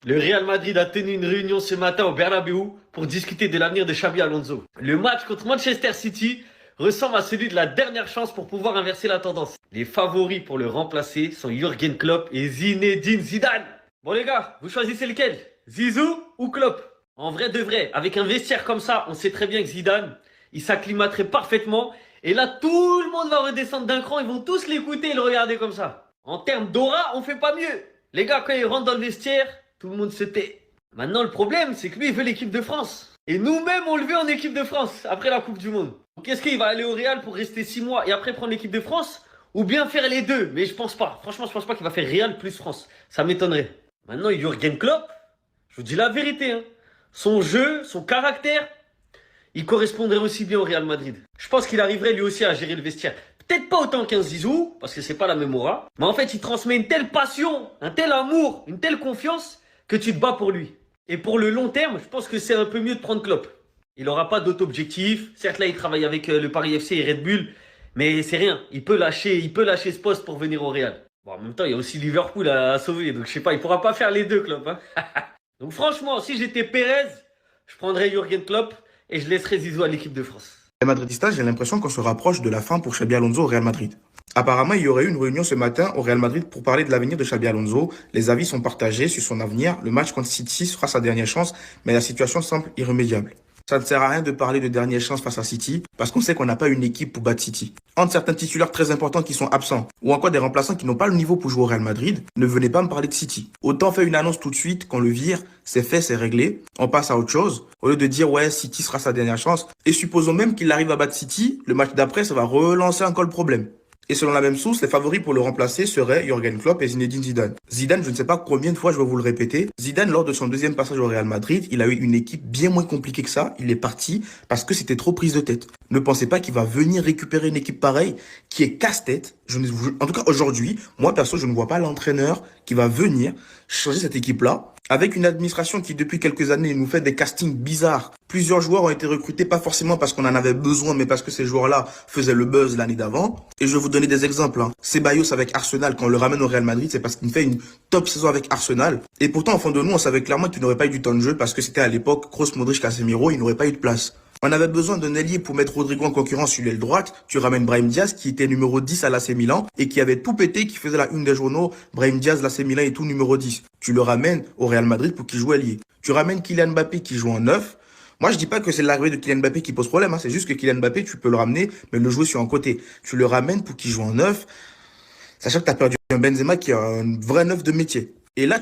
Le Real Madrid a tenu une réunion ce matin au Bernabéu pour discuter de l'avenir de Xabi Alonso. Le match contre Manchester City ressemble à celui de la dernière chance pour pouvoir inverser la tendance. Les favoris pour le remplacer sont Jürgen Klopp et Zinedine Zidane. Bon les gars, vous choisissez lequel? Zizou ou Klopp? En vrai de vrai, avec un vestiaire comme ça, on sait très bien que Zidane, il s'acclimaterait parfaitement. Et là, tout le monde va redescendre d'un cran, ils vont tous l'écouter et le regarder comme ça. En termes d'aura, on fait pas mieux. Les gars, quand ils rentrent dans le vestiaire, tout le monde se tait. Maintenant, le problème, c'est que lui, il veut l'équipe de France. Et nous-mêmes, on le veut en équipe de France, après la Coupe du Monde. Donc, est-ce qu'il va aller au Real pour rester 6 mois et après prendre l'équipe de France? Ou bien faire les deux? Mais je pense pas. Franchement, je pense pas qu'il va faire Real plus France. Ça m'étonnerait. Maintenant, Jürgen Klopp, je vous dis la vérité, hein. Son jeu, son caractère, il correspondrait aussi bien au Real Madrid. Je pense qu'il arriverait lui aussi à gérer le vestiaire. Peut-être pas autant qu'un Zizou, parce que c'est pas la même aura. Mais en fait, il transmet une telle passion, un tel amour, une telle confiance que tu te bats pour lui. Et pour le long terme, je pense que c'est un peu mieux de prendre Klopp. Il n'aura pas d'autre objectif. Certes, là, il travaille avec le Paris FC et Red Bull, mais c'est rien. Il peut lâcher ce poste pour venir au Real. Bon, en même temps, il y a aussi Liverpool à sauver, donc je sais pas, il pourra pas faire les deux, Klopp, hein. Donc franchement, si j'étais Pérez, je prendrais Jürgen Klopp et je laisserais Zizou à l'équipe de France. Les Madridistas, j'ai l'impression qu'on se rapproche de la fin pour Xabi Alonso au Real Madrid. Apparemment, il y aurait eu une réunion ce matin au Real Madrid pour parler de l'avenir de Xabi Alonso. Les avis sont partagés sur son avenir. Le match contre City sera sa dernière chance, mais la situation semble irrémédiable. Ça ne sert à rien de parler de dernière chance face à City, parce qu'on sait qu'on n'a pas une équipe pour battre City. Entre certains titulaires très importants qui sont absents, ou encore des remplaçants qui n'ont pas le niveau pour jouer au Real Madrid, ne venez pas me parler de City. Autant faire une annonce tout de suite, qu'on le vire, c'est fait, c'est réglé, on passe à autre chose, au lieu de dire ouais, City sera sa dernière chance. Et supposons même qu'il arrive à battre City, le match d'après, ça va relancer encore le problème. Et selon la même source, les favoris pour le remplacer seraient Jürgen Klopp et Zinedine Zidane. Zidane, je ne sais pas combien de fois je vais vous le répéter. Zidane, lors de son deuxième passage au Real Madrid, il a eu une équipe bien moins compliquée que ça. Il est parti parce que c'était trop prise de tête. Ne pensez pas qu'il va venir récupérer une équipe pareille qui est casse-tête. En tout cas, aujourd'hui, moi perso, je ne vois pas l'entraîneur qui va venir changer cette équipe-là. Avec une administration qui, depuis quelques années, nous fait des castings bizarres. Plusieurs joueurs ont été recrutés, pas forcément parce qu'on en avait besoin, mais parce que ces joueurs-là faisaient le buzz l'année d'avant. Et je vais vous donner des exemples. Ceballos avec Arsenal, quand on le ramène au Real Madrid, c'est parce qu'il fait une top saison avec Arsenal. Et pourtant, au fond de nous, on savait clairement qu'il n'aurait pas eu du temps de jeu parce que c'était à l'époque Kroos, Modric, Casemiro, il n'aurait pas eu de place. On avait besoin d'un ailier pour mettre Rodrigo en concurrence sur l'aile droite. Tu ramènes Brahim Diaz, qui était numéro 10 à l'AC Milan et qui avait tout pété, qui faisait la une des journaux. Brahim Diaz, l'AC Milan et tout numéro 10. Tu le ramènes au Real Madrid pour qu'il joue ailier. Tu ramènes Kylian Mbappé qui joue en 9. Moi, je dis pas que c'est l'arrivée de Kylian Mbappé qui pose problème. C'est juste que Kylian Mbappé, tu peux le ramener, mais le jouer sur un côté. Tu le ramènes pour qu'il joue en 9. Sachant que tu as perdu un Benzema qui est un vrai neuf de métier. Et là,